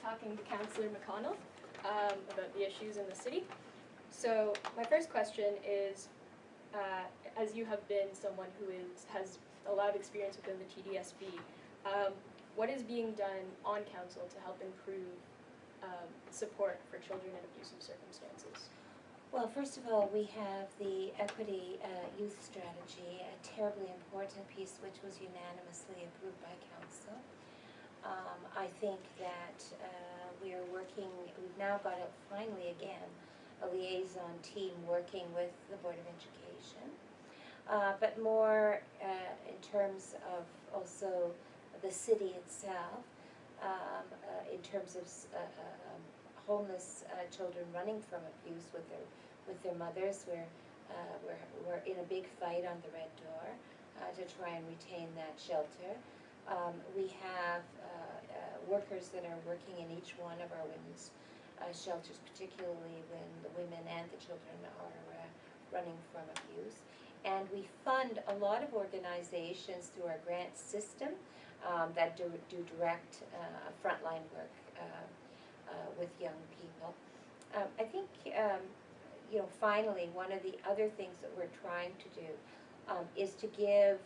talking to Councilor McConnell about the issues in the city. So my first question is, as you have been someone who has a lot of experience within the TDSB, what is being done on council to help improve support for children in abusive circumstances? Well, first of all, we have the Equity Youth Strategy, a terribly important piece which was unanimously approved by Council. I think that we are working, we've now got finally again a liaison team working with the Board of Education, but more in terms of also the city itself, in terms of homeless children running from abuse with their mothers. We're in a big fight on the Red Door to try and retain that shelter. We have workers that are working in each one of our women's shelters, particularly when the women and the children are running from abuse. And we fund a lot of organizations through our grant system that do direct frontline work with young people. I think, finally, one of the other things that we're trying to do is to give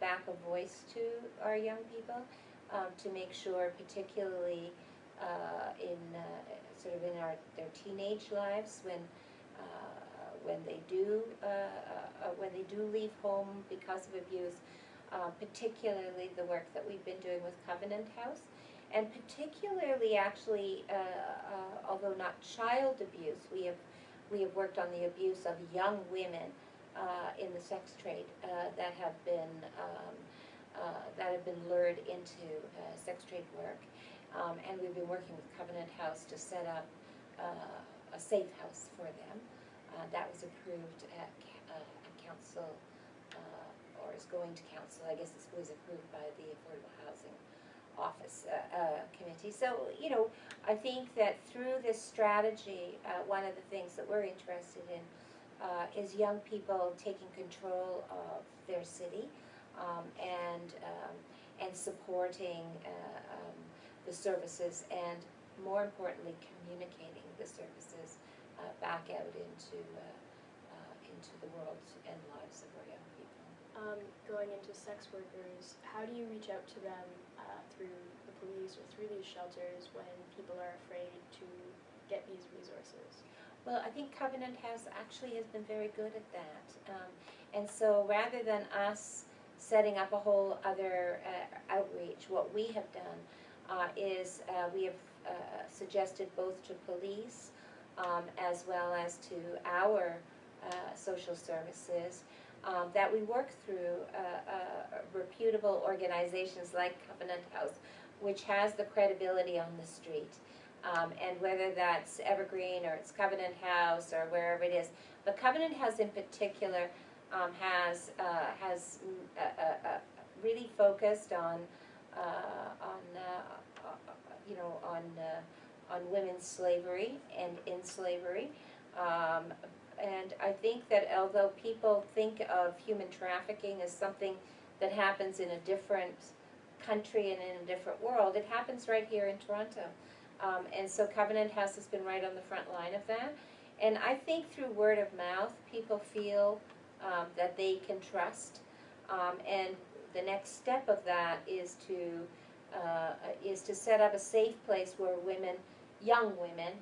back a voice to our young people, to make sure, particularly in their teenage lives, when they do leave home because of abuse, particularly the work that we've been doing with Covenant House, and particularly actually, although not child abuse, we have worked on the abuse of young women in the sex trade that have been lured into sex trade work, and we've been working with Covenant House to set up a safe house for them. That was approved at council, or is going to council. I guess it was approved by the Affordable Housing Office Committee. So, I think that through this strategy, one of the things that we're interested in is young people taking control of their city and supporting the services, and more importantly, communicating the services back out into the world and lives of our young people. Going into sex workers, how do you reach out to them through the police or through these shelters when people are afraid to get these resources? Well, I think Covenant House actually has been very good at that. And so rather than us setting up a whole other outreach, what we have done is we have suggested both to police as well as to our social services that we work through reputable organizations like Covenant House, which has the credibility on the street. And whether that's Evergreen or it's Covenant House or wherever it is, but Covenant House in particular has really focused on women's slavery and in slavery. And I think that although people think of human trafficking as something that happens in a different country and in a different world, it happens right here in Toronto. And so Covenant House has been right on the front line of that. And I think through word of mouth, people feel that they can trust. And the next step of that is to set up a safe place where young women,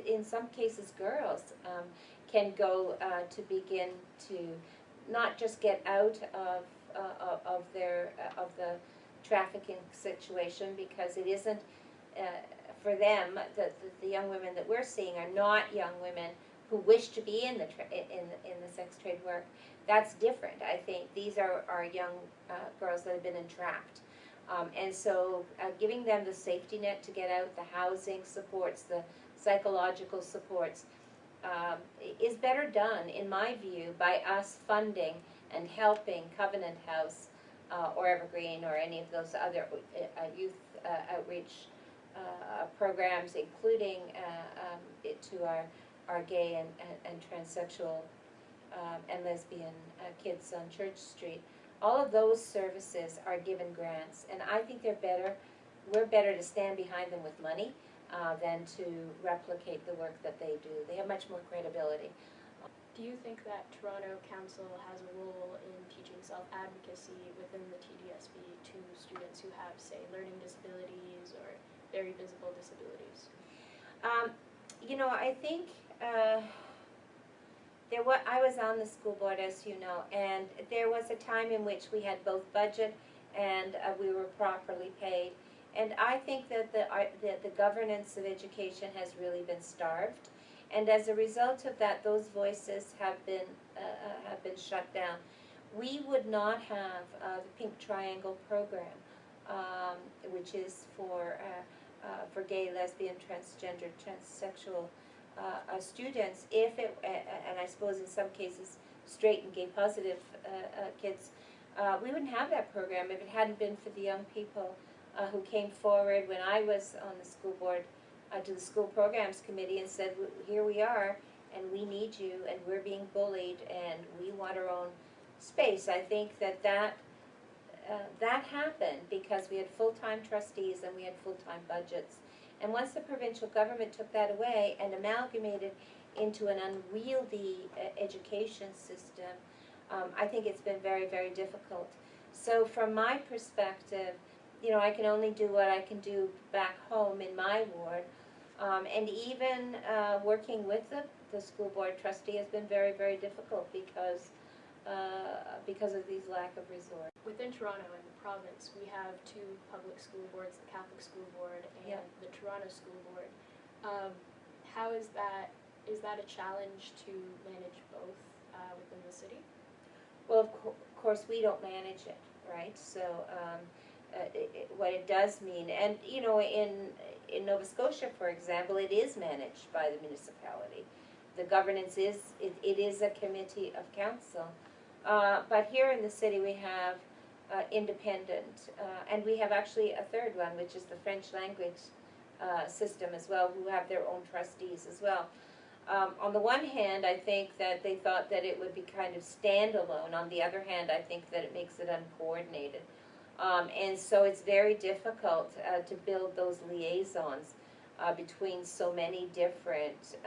in some cases girls, can go to begin to not just get out of the trafficking situation, because it isn't for them. The young women that we're seeing are not young women who wish to be in the sex trade work. That's different. I think these are young girls that have been entrapped. And so giving them the safety net to get out, the housing supports, the psychological supports, is better done, in my view, by us funding and helping Covenant House or Evergreen or any of those other youth outreach programs, including it to our gay and transsexual and lesbian kids on Church Street. All of those services are given grants, and I think they're better we're better to stand behind them with money than to replicate the work that they do. They have much more credibility. Do you think that Toronto Council has a role in teaching self-advocacy within the TDSB to students who have, say, learning disabilities or very visible disabilities? You know, I think I was on the school board, as you know, and there was a time in which we had both budget and we were properly paid. And I think that the governance of education has really been starved. And as a result of that, those voices have been shut down. We would not have the Pink Triangle program, which is for gay, lesbian, transgender, transsexual students, if it, and I suppose in some cases straight and gay positive kids, we wouldn't have that program if it hadn't been for the young people who came forward when I was on the school board to the school programs committee and said, here we are and we need you and we're being bullied and we want our own space. I think that happened because we had full-time trustees and we had full-time budgets. And once the provincial government took that away and amalgamated into an unwieldy education system, I think it's been very, very difficult. So from my perspective, you know, I can only do what I can do back home in my ward. And even working with the school board trustee has been very, very difficult because of these lack of resources. Within Toronto and the province, we have two public school boards, the Catholic School Board and the Toronto School Board. How is that a challenge to manage both within the city? Well, of course, we don't manage it, right? So what it does mean, and you know, in Nova Scotia, for example, it is managed by the municipality. The governance is, it is a committee of council. But here in the city we have independent, and we have actually a third one, which is the French language system as well, who have their own trustees as well. On the one hand, I think that they thought that it would be kind of standalone. On the other hand, I think that it makes it uncoordinated. And so it's very difficult to build those liaisons between so many different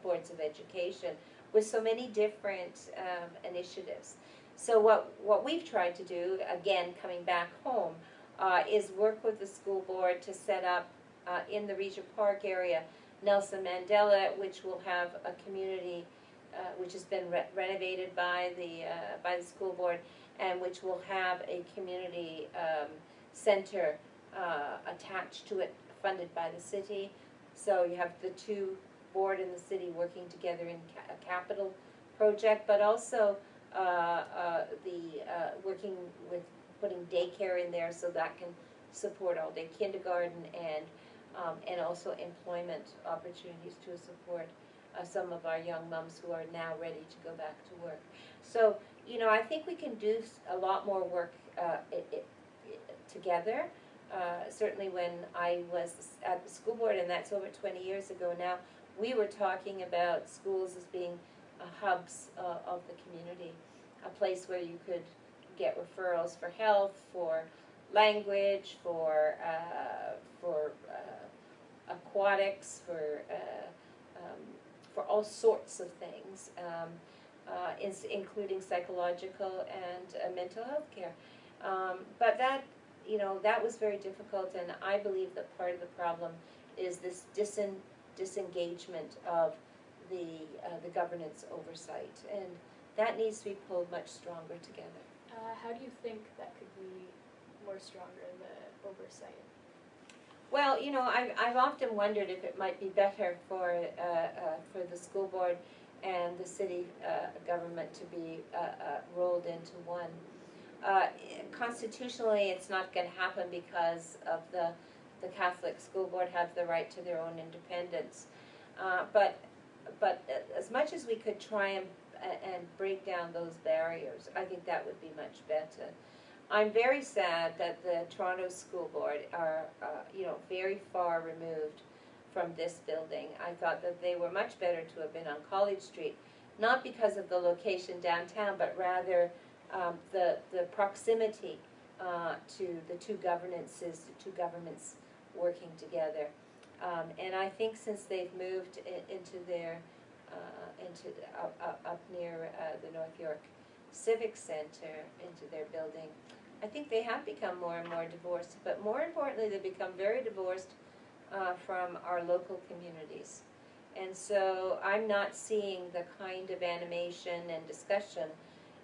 boards of education with so many different initiatives. So what we've tried to do, again, coming back home, is work with the school board to set up in the Regent Park area Nelson Mandela, which will have a community which has been renovated by the school board, and which will have a community center attached to it, funded by the city. So you have the two board and the city working together in a capital project, but also working with putting daycare in there so that can support all day kindergarten and also employment opportunities to support some of our young mums who are now ready to go back to work. So, you know, I think we can do a lot more work together. Certainly when I was at the school board, and that's over 20 years ago now, we were talking about schools as being hubs of the community, a place where you could get referrals for health, for language, for aquatics, for all sorts of things, including psychological and mental health care. But that, you know, that was very difficult, and I believe that part of the problem is this disengagement of the governance oversight, and that needs to be pulled much stronger together. How do you think that could be more stronger, the oversight? Well, you know, I've often wondered if it might be better for the school board and the city government to be rolled into one. Constitutionally, it's not going to happen because of the Catholic school board have the right to their own independence. But as much as we could try and break down those barriers, I think that would be much better. I'm very sad that the Toronto School Board are, you know, very far removed from this building. I thought that they were much better to have been on College Street, not because of the location downtown, but rather the proximity to the two governances, the two governments working together. And I think since they've moved into their, up near the North York Civic Center, into their building, I think they have become more and more divorced, but more importantly, they've become very divorced from our local communities. And so I'm not seeing the kind of animation and discussion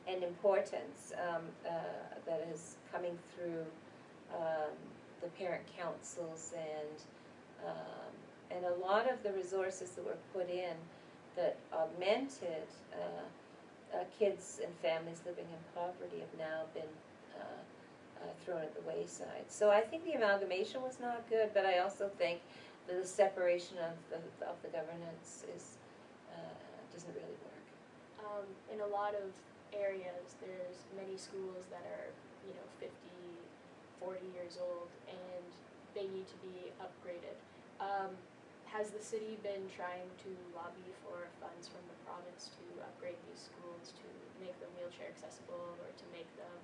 and importance that is coming through the parent councils and a lot of the resources that were put in that augmented kids and families living in poverty have now been thrown at the wayside. So I think the amalgamation was not good, but I also think that the separation of the governance is doesn't really work. In a lot of areas, there's many schools that are, 50, 40 years old, and they need to be upgraded. Has the city been trying to lobby for funds from the province to upgrade these schools, to make them wheelchair accessible, or to make them?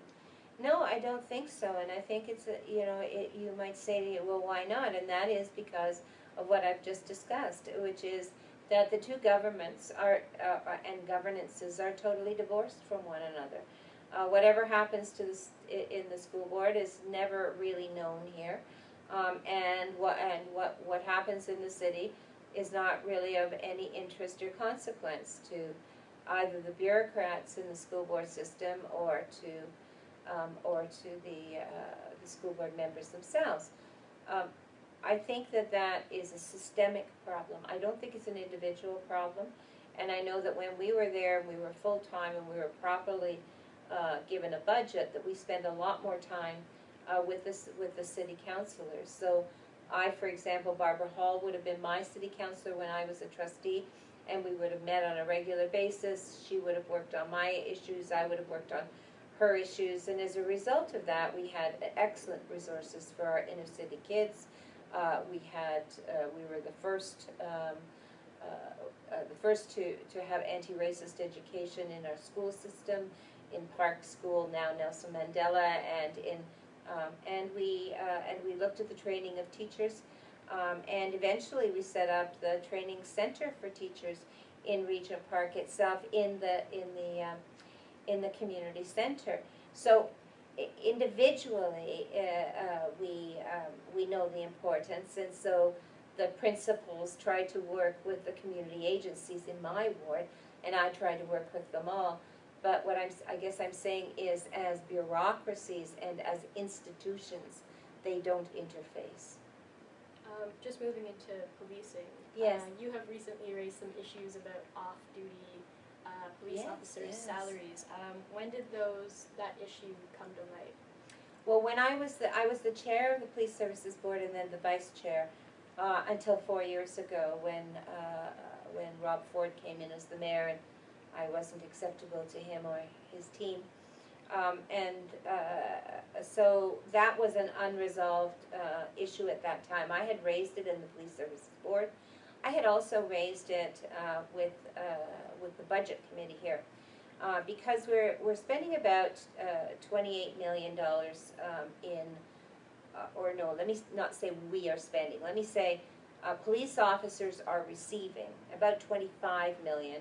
No, I don't think so, and I think it's you might say, well, why not? And that is because of what I've just discussed, which is that the two governments and governances are totally divorced from one another. Whatever happens to in the school board is never really known here, and what happens in the city is not really of any interest or consequence to either the bureaucrats in the school board system or to the school board members themselves. I think that is a systemic problem. I don't think it's an individual problem, and I know that when we were there and we were full-time and we were properly given a budget, that we spend a lot more time with the city councilors. So I, for example, Barbara Hall would have been my city councilor when I was a trustee, and we would have met on a regular basis. She would have worked on my issues, I would have worked on her issues, and as a result of that, we had excellent resources for our inner city kids. We were the first to have anti-racist education in our school system, in Park School, now Nelson Mandela, and we looked at the training of teachers, and eventually we set up the training center for teachers in Regent Park itself, in the community center. So individually, we know the importance, and so the principals try to work with the community agencies in my ward, and I try to work with them all. But what I guess I'm saying is, as bureaucracies and as institutions, they don't interface. Just moving into policing. Yes. You have recently raised some issues about off-duty police officers' salaries. When did that issue come to light? Well, when I was the chair of the Police Services Board and then the vice chair until 4 years ago, when Rob Ford came in as the mayor, and I wasn't acceptable to him or his team, so that was an unresolved issue at that time. I had raised it in the Police Services Board. I had also raised it with the budget committee here, because we're spending about $28 million or no, let me not say we are spending. Let me say police officers are receiving about $25 million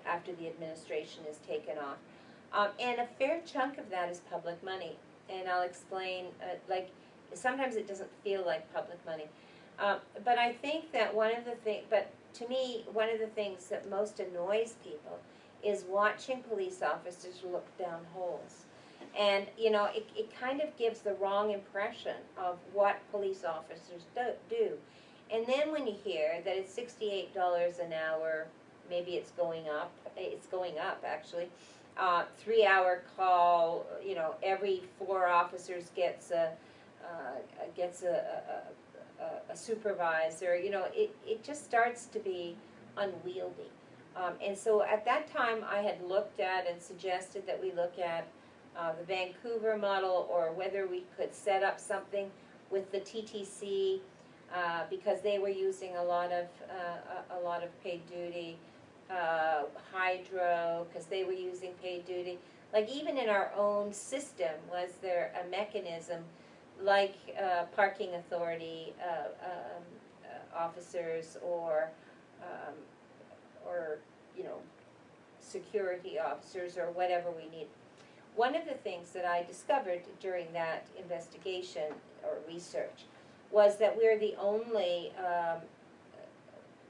after the administration is taken off, and a fair chunk of that is public money. And I'll explain. Like sometimes it doesn't feel like public money. But I think that to me, one of the things that most annoys people is watching police officers look down holes. And, it kind of gives the wrong impression of what police officers do. And then when you hear that it's $68 an hour, maybe it's going up actually, 3-hour call, every 4 officers gets a supervisor, it just starts to be unwieldy. And so at that time I had looked at and suggested that we look at the Vancouver model, or whether we could set up something with the TTC, because they were using a lot of paid duty, Hydro, because they were using paid duty. Like even in our own system, was there a mechanism like parking authority officers, or you know, security officers, or whatever we need. One of the things that I discovered during that investigation or research was that we're the only,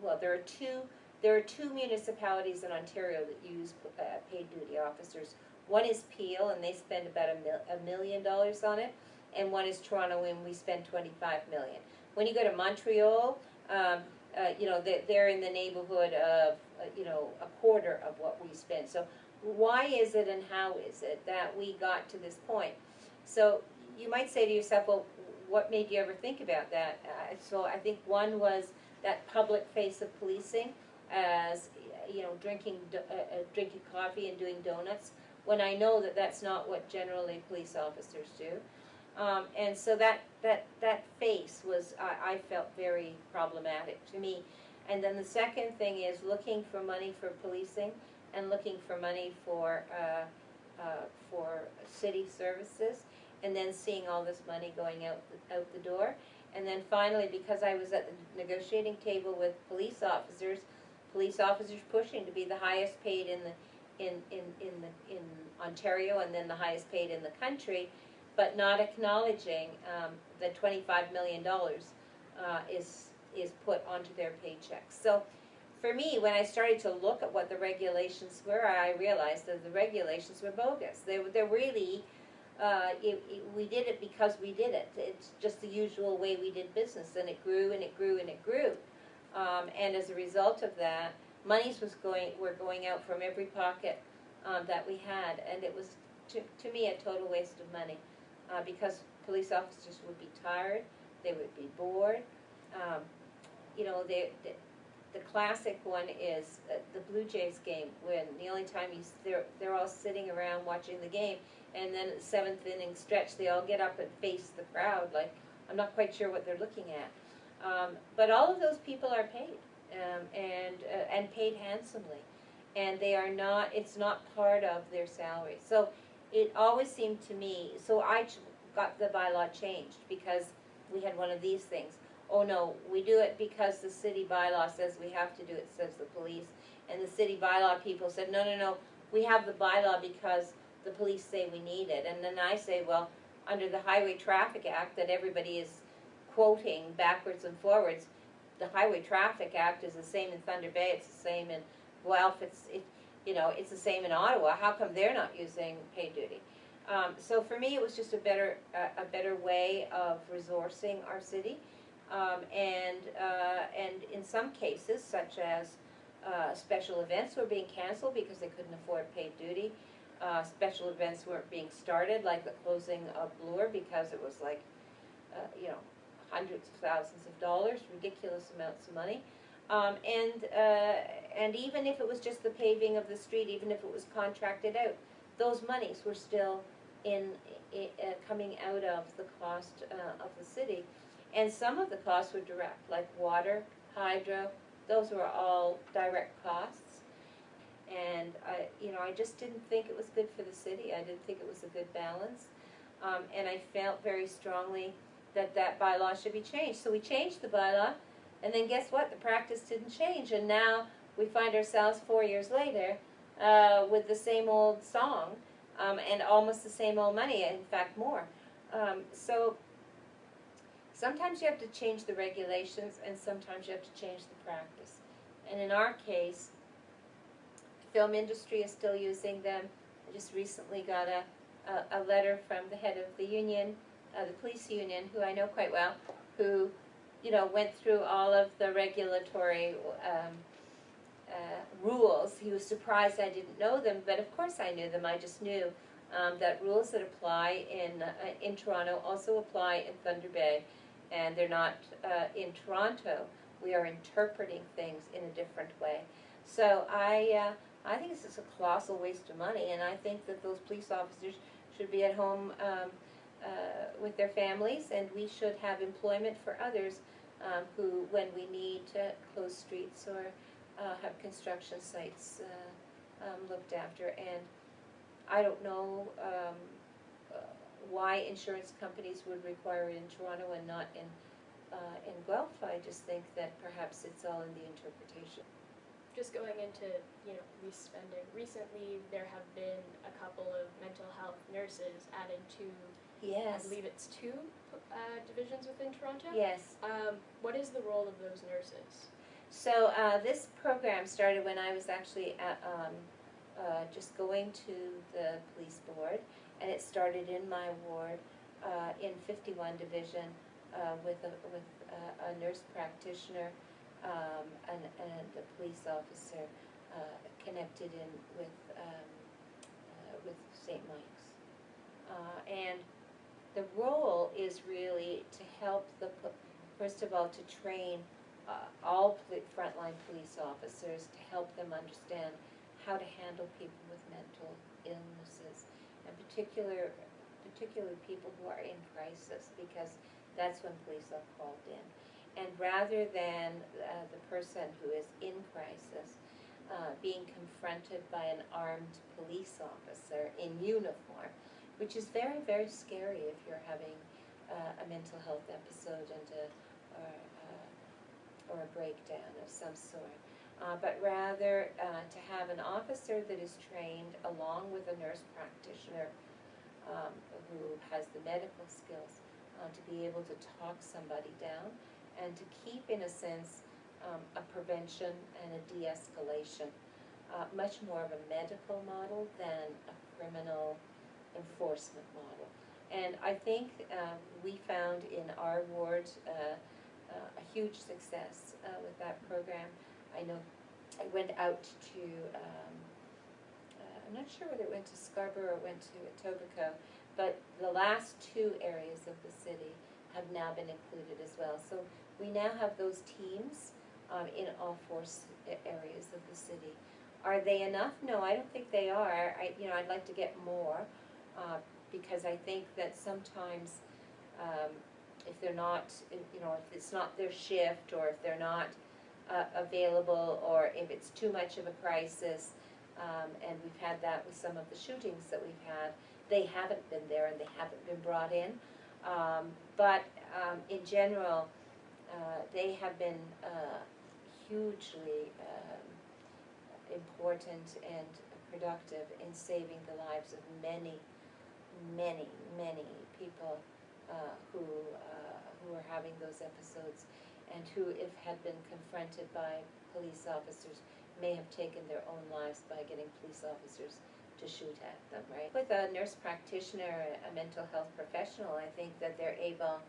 well, there are two municipalities in Ontario that use paid duty officers. One is Peel, and they spend about $1 million on it, and one is Toronto, and we spend $25 million. When you go to Montreal, you know, they're in the neighborhood of, you know, a quarter of what we spend. So why is it, and how is it that we got to this point? So you might say to yourself, well, what made you ever think about that? So I think one was that public face of policing, as, you know, drinking coffee and doing donuts, when I know that that's not what generally police officers do. And so that face was, I felt, very problematic to me. And then the second thing is looking for money for policing and looking for money for city services, and then seeing all this money going out the door. And then finally, because I was at the negotiating table with police officers pushing to be the highest paid in Ontario, and then the highest paid in the country, but not acknowledging that $25 million is put onto their paychecks. So for me, when I started to look at what the regulations were, I realized that the regulations were bogus. They're really, we did it because we did it. It's just the usual way we did business, and it grew and it grew and it grew. And as a result of that, monies were going out from every pocket that we had, and it was, to me, a total waste of money, because police officers would be tired, they would be bored. You know, the classic one is the Blue Jays game, when the only time they're all sitting around watching the game, and then at the 7th inning stretch, they all get up and face the crowd like, I'm not quite sure what they're looking at. But all of those people are paid, and paid handsomely, and they are not, it's not part of their salary. So it always seemed to me, so I got the bylaw changed because we had one of these things. Oh no, we do it because the city bylaw says we have to do it, says the police. And the city bylaw people said, no, no, no, we have the bylaw because the police say we need it. And then I say, well, under the Highway Traffic Act that everybody is quoting backwards and forwards, the Highway Traffic Act is the same in Thunder Bay, it's the same in Guelph, you know, it's the same in Ottawa. How come they're not using paid duty? So for me, it was just a better way of resourcing our city. And in some cases, such as special events were being canceled because they couldn't afford paid duty. Special events weren't being started, like the closing of Bloor, because it was like, you know, hundreds of thousands of dollars, ridiculous amounts of money. And even if it was just the paving of the street, even if it was contracted out, those monies were still coming out of the cost of the city. And some of the costs were direct, like water, hydro, those were all direct costs. And you know, I just didn't think it was good for the city. I didn't think it was a good balance. And I felt very strongly that that bylaw should be changed. So we changed the bylaw, and then guess what? The practice didn't change. And now we find ourselves 4 years later with the same old song and almost the same old money, in fact more. So sometimes you have to change the regulations, and sometimes you have to change the practice. And in our case, the film industry is still using them. I just recently got a letter from the head of the union, the police union, who I know quite well, who, you know, went through all of the regulatory rules. He was surprised I didn't know them, but of course I knew them. I just knew that rules that apply in Toronto also apply in Thunder Bay, and they're not in Toronto. We are interpreting things in a different way. So I think this is a colossal waste of money, and I think that those police officers should be at home with their families, and we should have employment for others who, when we need to close streets or have construction sites looked after. And I don't know why insurance companies would require it in Toronto and not in Guelph. I just think that perhaps it's all in the interpretation. Just going into, lease spending, recently there have been a couple of mental health nurses added to, Yes. I believe it's two divisions within Toronto. Yes. What is the role of those nurses? So this program started when I was actually just going to the police board, and it started in my ward in 51 Division with a nurse practitioner and a police officer connected in with St. Mike's. And the role is really to help first of all, to train all frontline police officers, to help them understand how to handle people with mental illnesses, and particularly people who are in crisis, because that's when police are called in. And rather than the person who is in crisis being confronted by an armed police officer in uniform, which is very, very scary if you're having a mental health episode or a breakdown of some sort. But rather to have an officer that is trained along with a nurse practitioner who has the medical skills to be able to talk somebody down and to keep, in a sense, a prevention and a de-escalation, much more of a medical model than a criminal enforcement model. And I think we found in our ward a huge success with that program. I know I went out to, I'm not sure whether it went to Scarborough or went to Etobicoke, but the last two areas of the city have now been included as well. So we now have those teams in all four areas of the city. Are they enough? No, I don't think they are. I'd like to get more because I think that sometimes if they're not, if it's not their shift, or if they're not available, or if it's too much of a crisis, and we've had that with some of the shootings that we've had, they haven't been there and they haven't been brought in. But in general, they have been hugely important and productive in saving the lives of many, many, many people who are having those episodes, and who, if had been confronted by police officers, may have taken their own lives by getting police officers to shoot at them, right? With a nurse practitioner, a mental health professional, I think that they're able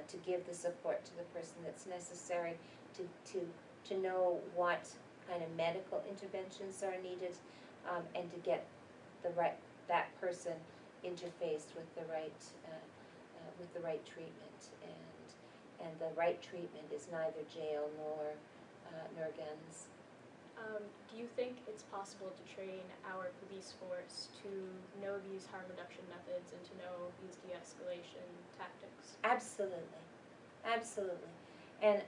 to give the support to the person that's necessary to know what kind of medical interventions are needed, and to get that person interfaced with the right treatment, and the right treatment is neither jail nor guns. Do you think it's possible to train our police force to know these harm reduction methods and to know these de-escalation tactics? Absolutely, absolutely. And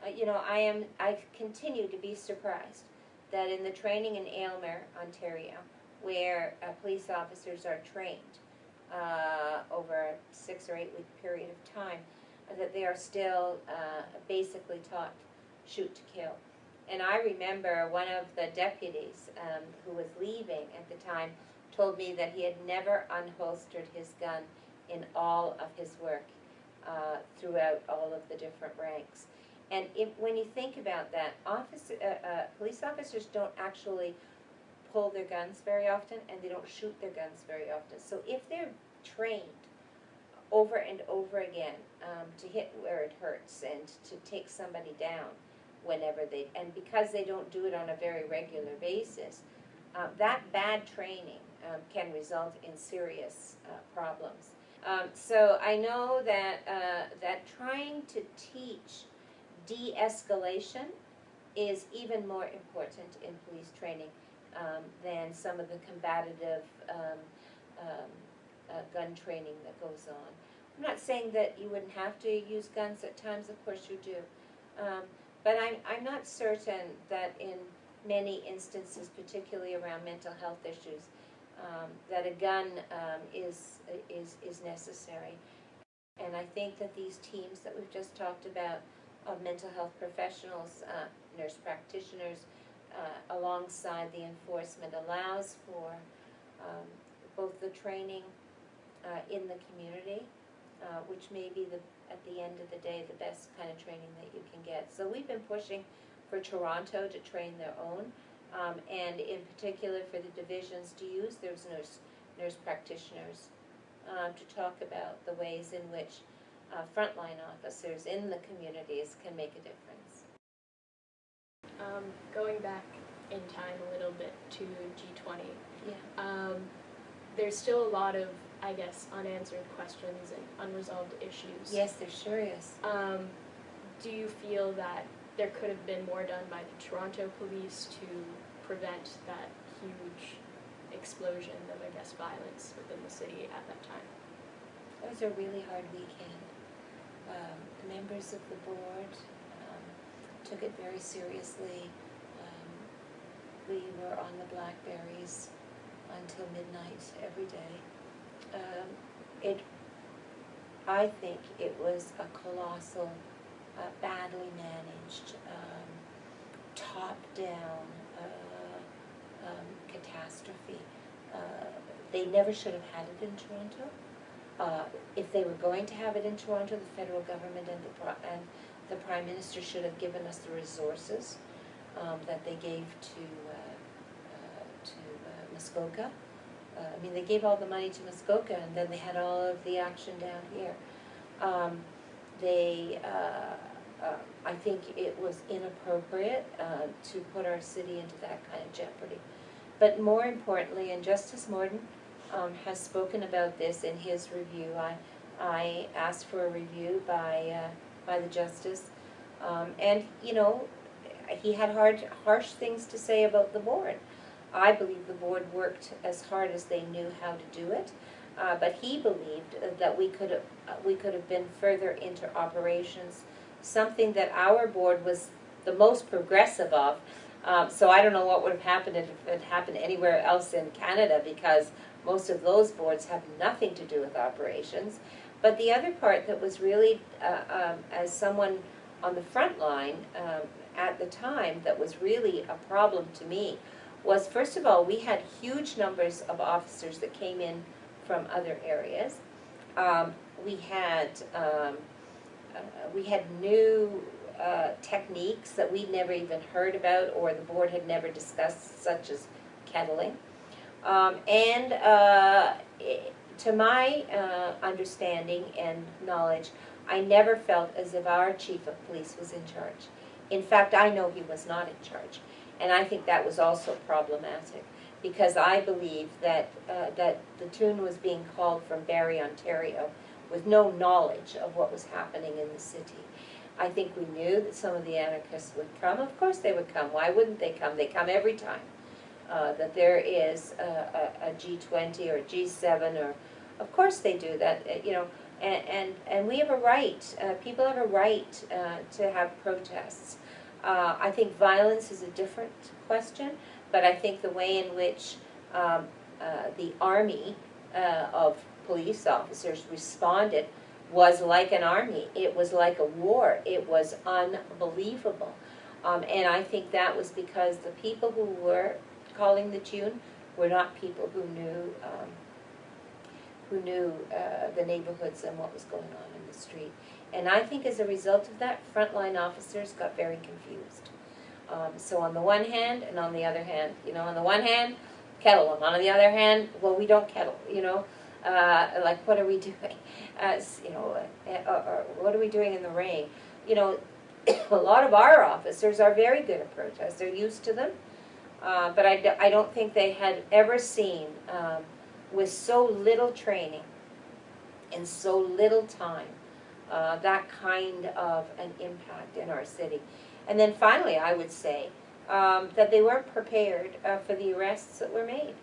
I continue to be surprised that in the training in Aylmer, Ontario, where police officers are trained over a 6 or 8 week period of time, that they are still basically taught shoot to kill. And I remember one of the deputies who was leaving at the time told me that he had never unholstered his gun in all of his work throughout all of the different ranks. And when you think about that, police officers don't actually pull their guns very often, and they don't shoot their guns very often. So if they're trained over and over again to hit where it hurts and to take somebody down whenever and because they don't do it on a very regular basis, that bad training can result in serious problems. So I know that that trying to teach de-escalation is even more important in police training than some of the combative gun training that goes on. I'm not saying that you wouldn't have to use guns at times, of course you do. But I'm not certain that in many instances, particularly around mental health issues, that a gun is necessary. And I think that these teams that we've just talked about of mental health professionals, nurse practitioners, alongside the enforcement allows for both the training in the community, which may be at the end of the day the best kind of training that you can get. So we've been pushing for Toronto to train their own, and in particular for the divisions to use those nurse practitioners to talk about the ways in which frontline officers in the communities can make a difference. Going back in time a little bit to G20, Yeah. There's still a lot of, I guess, unanswered questions and unresolved issues. Yes, there sure is. Do you feel that there could have been more done by the Toronto police to prevent that huge explosion of, I guess, violence within the city at that time? It was a really hard weekend. The members of the board took it very seriously. We were on the Blackberries until midnight every day. I think it was a colossal, badly managed, top-down catastrophe. They never should have had it in Toronto. If they were going to have it in Toronto, the federal government and the Prime Minister should have given us the resources that they gave to Muskoka. I mean, they gave all the money to Muskoka, and then they had all of the action down here. I think it was inappropriate to put our city into that kind of jeopardy. But more importantly, and Justice Morden has spoken about this in his review. I asked for a review by the Justice, and you know, he had harsh things to say about the board. I believe the board worked as hard as they knew how to do it, but he believed that we could have been further into operations, something that our board was the most progressive of. So I don't know what would have happened if it happened anywhere else in Canada, because most of those boards have nothing to do with operations. But the other part that was really, as someone on the front line at the time, that was really a problem to me, was, first of all, we had huge numbers of officers that came in from other areas. We had new techniques that we'd never even heard about or the board had never discussed, such as kettling. To my understanding and knowledge, I never felt as if our chief of police was in charge. In fact, I know he was not in charge. And I think that was also problematic, because I believe that that the tune was being called from Barrie, Ontario, with no knowledge of what was happening in the city. I think we knew that some of the anarchists would come. Of course they would come. Why wouldn't they come? They come every time. That there is a G20 or a G7, or of course they do that. You know, and we have a right. People have a right to have protests. I think violence is a different question, but I think the way in which the army of police officers responded was like an army. It was like a war. It was unbelievable. And I think that was because the people who were calling the tune were not people who knew the neighborhoods and what was going on in the street. And I think as a result of that, frontline officers got very confused. So on the one hand, and on the other hand, you know, on the one hand, kettle them. On the other hand, well, we don't kettle, you know. Like, what are we doing? You know, or what are we doing in the rain? You know, a lot of our officers are very good at protests. They're used to them. But I don't think they had ever seen, with so little training and so little time, that kind of an impact in our city. And then finally, I would say that they weren't prepared for the arrests that were made.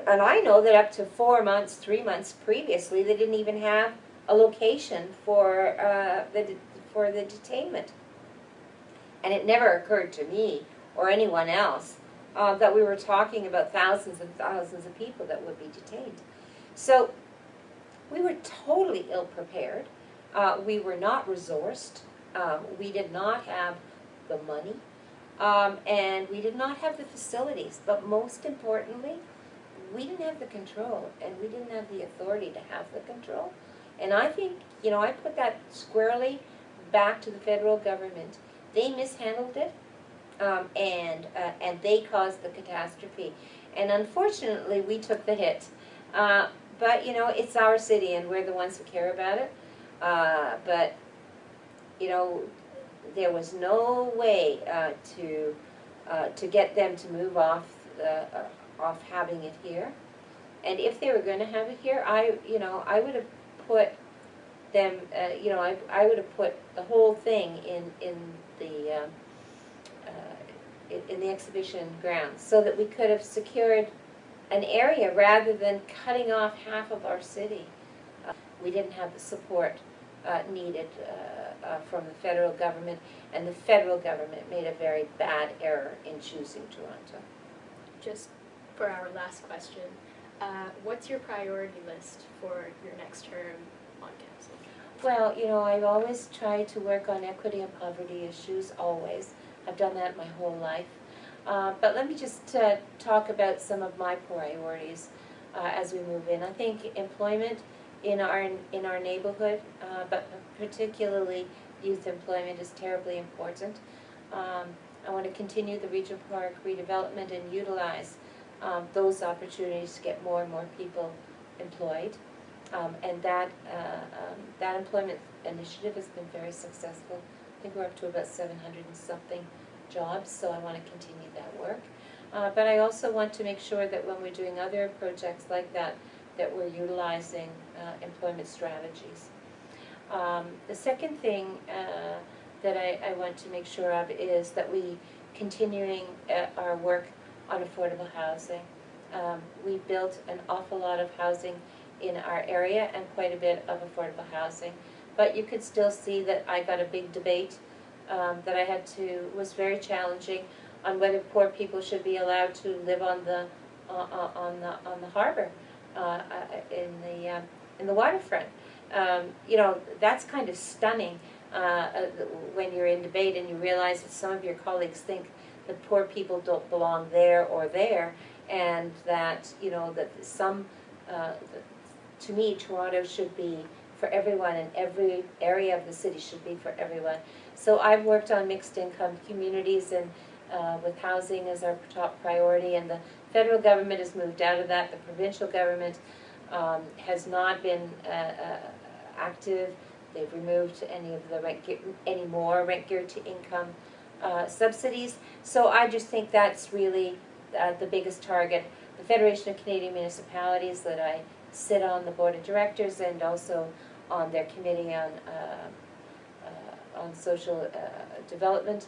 And I know that up to 4 months, 3 months previously, they didn't even have a location for the detainment. And it never occurred to me or anyone else that we were talking about thousands and thousands of people that would be detained. So we were totally ill-prepared. We were not resourced. We did not have the money. And we did not have the facilities. But most importantly, we didn't have the control, and we didn't have the authority to have the control. And I think, you know, I put that squarely back to the federal government. They mishandled it, and they caused the catastrophe. And unfortunately, we took the hit. But, you know, it's our city, and we're the ones who care about it. But, you know, there was no way to get them to move off having it here. And if they were going to have it here, I would have put them, I would have put the whole thing in the exhibition grounds, so that we could have secured an area rather than cutting off half of our city. We didn't have the support needed from the federal government, and the federal government made a very bad error in choosing Toronto. Just for our last question, what's your priority list for your next term on council? Well, you know, I've always tried to work on equity and poverty issues, always. I've done that my whole life. But let me just talk about some of my priorities as we move in. I think employment in our neighborhood, but particularly youth employment, is terribly important. I want to continue the Regent Park redevelopment and utilize those opportunities to get more and more people employed. And that employment initiative has been very successful. I think we're up to about 700 and something jobs, so I want to continue that work. But I also want to make sure that when we're doing other projects like that, that we're utilizing employment strategies. The second thing that I want to make sure of is that we continuing our work on affordable housing. We built an awful lot of housing in our area and quite a bit of affordable housing, but you could still see that I got a big debate that I had to, was very challenging, on whether poor people should be allowed to live on the harbor, in the waterfront. You know, that's kind of stunning when you're in debate and you realize that some of your colleagues think that poor people don't belong there or there, and that, you know, that some, to me, Toronto should be for everyone, and every area of the city should be for everyone. So I've worked on mixed income communities, and with housing as our top priority, and the federal government has moved out of that. The provincial government has not been active. They've removed any of the any more rent guarantee income subsidies. So I just think that's really the biggest target. The Federation of Canadian Municipalities, that I sit on the board of directors and also on their committee on social development,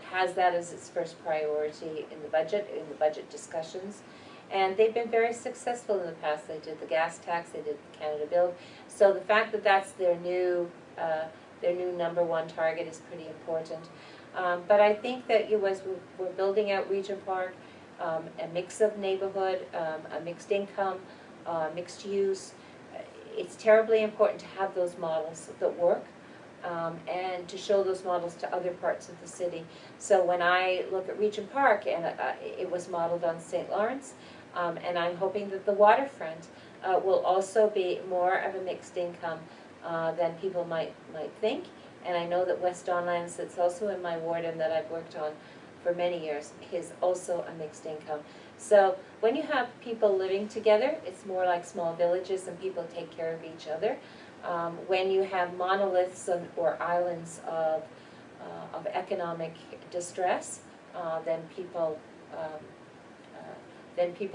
has that as its first priority in the budget discussions. And they've been very successful in the past. They did the gas tax, they did the Canada Bill. So the fact that that's their new #1 target is pretty important. But I think that we're building out Regent Park, a mix of neighborhood, a mixed income, mixed use. It's terribly important to have those models that work, and to show those models to other parts of the city. So when I look at Regent Park, and it was modeled on St. Lawrence, and I'm hoping that the waterfront will also be more of a mixed income than people might think. And I know that West Don Lands, that's also in my ward and that I've worked on for many years, is also a mixed income. So when you have people living together, it's more like small villages and people take care of each other. When you have monoliths or islands of economic distress, then people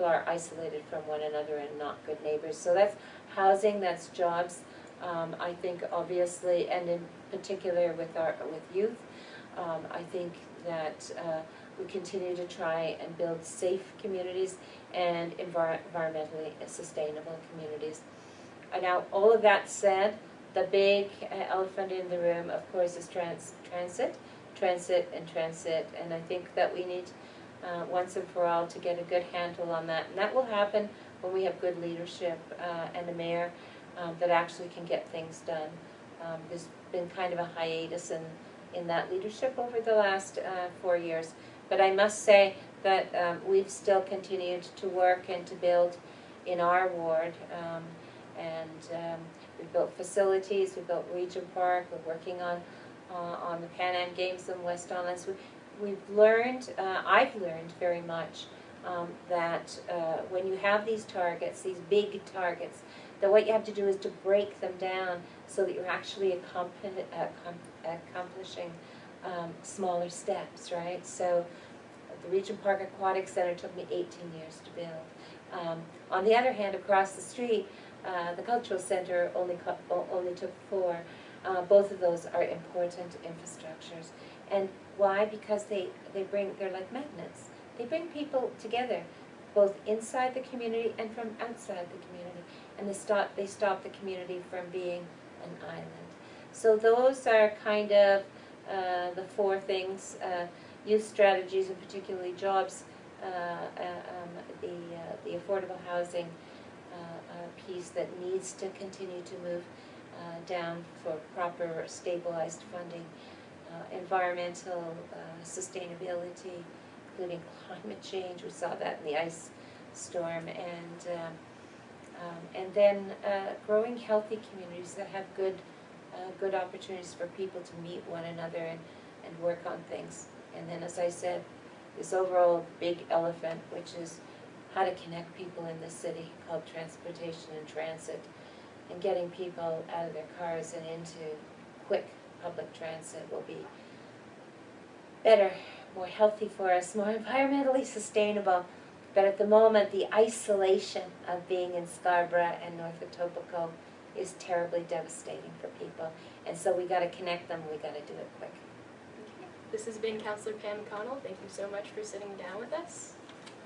are isolated from one another and not good neighbors. So that's housing, that's jobs. I think obviously, and in particular with youth, I think that we continue to try and build safe communities and environmentally sustainable communities. Now, all of that said, the big elephant in the room, of course, is transit, and I think that we need once and for all to get a good handle on that. And that will happen when we have good leadership and a mayor that actually can get things done. There's been kind of a hiatus in that leadership over the last 4 years. But I must say that we've still continued to work and to build in our ward. We've built facilities, we've built Regent Park, we're working on the Pan Am Games in West Don Lands. We've learned, I've learned very much that when you have these targets, these big targets, that what you have to do is to break them down so that you're actually accomplishing smaller steps, right? So the Regent Park Aquatic Center took me 18 years to build. On the other hand, across the street, the Cultural Center only took 4. Both of those are important infrastructures. And why? Because they're like magnets. They bring people together, both inside the community and from outside the community. And they stop the community from being an island. So those are kind of the 4 things, youth strategies and particularly jobs, the affordable housing piece that needs to continue to move down for proper stabilized funding, environmental sustainability, including climate change. We saw that in the ice storm, and then growing healthy communities that have good opportunities for people to meet one another and work on things. And then, as I said, this overall big elephant, which is how to connect people in the city, called transportation and transit, and getting people out of their cars and into quick public transit will be better, more healthy for us, more environmentally sustainable. But at the moment, the isolation of being in Scarborough and North Etobicoke is terribly devastating for people. And so we got to connect them, we got to do it quick. Okay. This has been Councilor Pam McConnell. Thank you so much for sitting down with us.